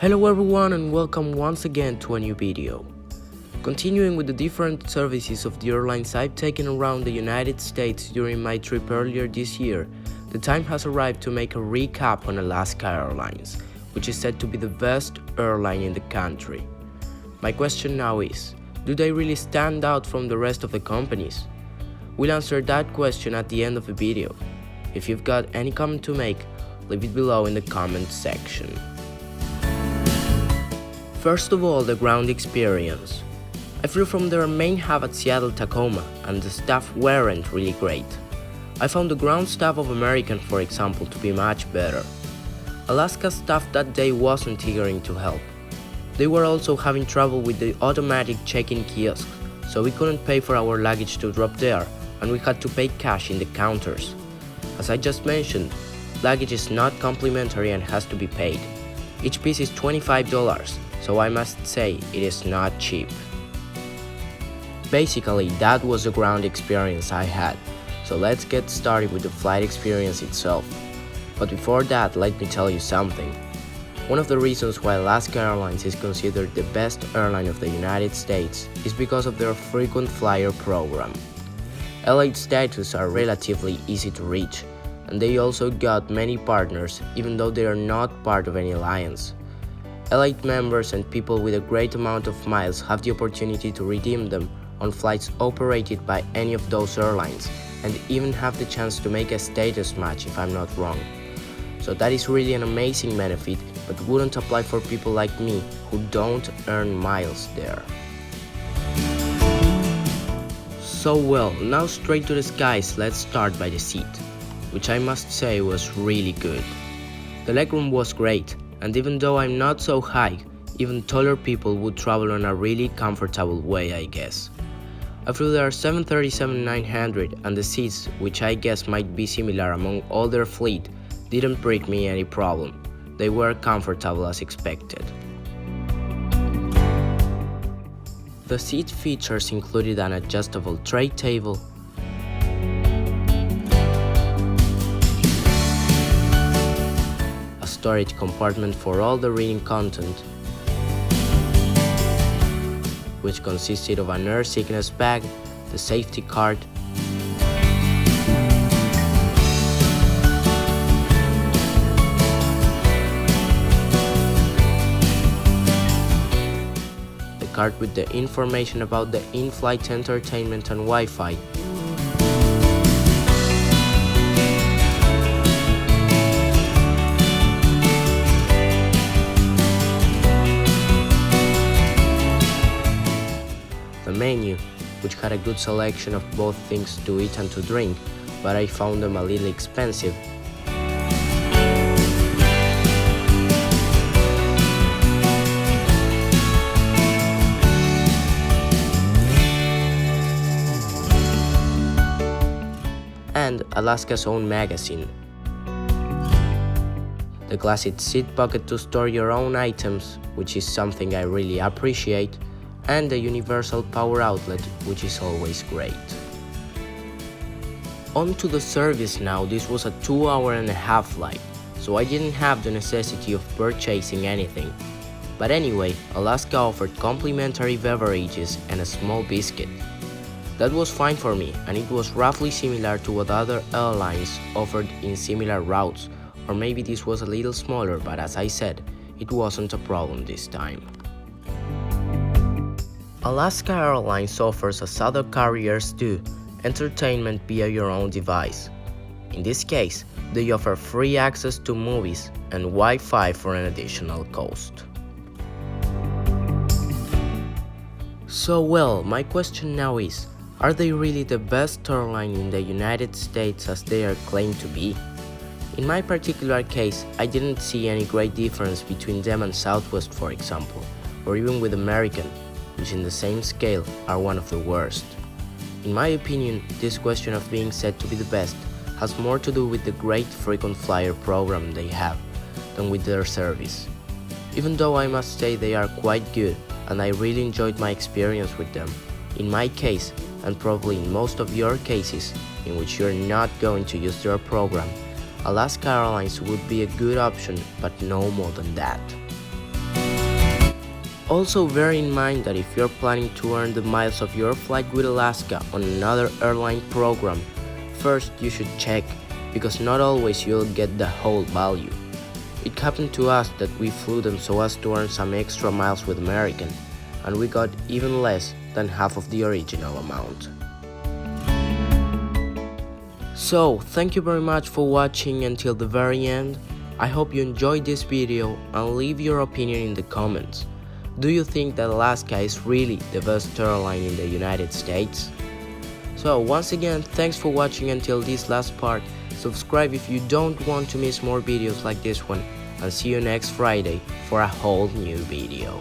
Hello everyone and welcome once again to a new video. Continuing with the different services of the airlines I've taken around the United States during my trip earlier this year, the time has arrived to make a recap on Alaska Airlines, which is said to be the best airline in the country. My question now is, do they really stand out from the rest of the companies? We'll answer that question at the end of the video. If you've got any comment to make, leave it below in the comment section. First of all, the ground experience. I flew from their main hub at Seattle Tacoma, and the staff weren't really great. I found the ground staff of American, for example, to be much better. Alaska's staff that day wasn't eager to help. They were also having trouble with the automatic check-in kiosks, so we couldn't pay for our luggage to drop there, and we had to pay cash in the counters. As I just mentioned, luggage is not complimentary and has to be paid. Each piece is $25, so I must say it is not cheap. Basically, that was the ground experience I had, so let's get started with the flight experience itself. But before that, let me tell you something. One of the reasons why Alaska Airlines is considered the best airline of the United States is because of their frequent flyer program. Elite status are relatively easy to reach, and they also got many partners even though they are not part of any alliance. Elite members and people with a great amount of miles have the opportunity to redeem them on flights operated by any of those airlines, and even have the chance to make a status match if I'm not wrong. So that is really an amazing benefit, but wouldn't apply for people like me who don't earn miles there. So well, now straight to the skies, let's start by the seat, which I must say was really good. The legroom was great, and even though I'm not so high, even taller people would travel in a really comfortable way, I guess. I flew their 737-900, and the seats, which I guess might be similar among all their fleet, didn't bring me any problem. They were comfortable as expected. The seat features included an adjustable tray table, a storage compartment for all the reading content, which consisted of an air sickness bag, the safety card, card with the information about the in-flight entertainment and Wi-Fi, the menu, which had a good selection of both things to eat and to drink, but I found them a little expensive. And Alaska's own magazine. The classic seat pocket to store your own items, which is something I really appreciate, and the universal power outlet, which is always great. On to the service now. This was a 2.5-hour flight, so I didn't have the necessity of purchasing anything. But anyway, Alaska offered complimentary beverages and a small biscuit. That was fine for me, and it was roughly similar to what other airlines offered in similar routes, or maybe this was a little smaller, but as I said, it wasn't a problem this time. Alaska Airlines offers, as other carriers do, entertainment via your own device. In this case, they offer free access to movies and Wi-Fi for an additional cost. So well, my question now is, are they really the best airline in the United States as they are claimed to be? In my particular case, I didn't see any great difference between them and Southwest, for example, or even with American, which in the same scale are one of the worst. In my opinion, this question of being said to be the best has more to do with the great frequent flyer program they have than with their service. Even though I must say they are quite good, and I really enjoyed my experience with them, in my case, and probably in most of your cases in which you're not going to use their program, Alaska Airlines would be a good option, but no more than that. Also bear in mind that if you're planning to earn the miles of your flight with Alaska on another airline program, first you should check, because not always you'll get the whole value. It happened to us that we flew them so as to earn some extra miles with American, and we got even less than half of the original amount. So, thank you very much for watching until the very end. I hope you enjoyed this video and leave your opinion in the comments. Do you think that Alaska is really the best airline in the United States? So once again, thanks for watching until this last part. Subscribe if you don't want to miss more videos like this one, and see you next Friday for a whole new video.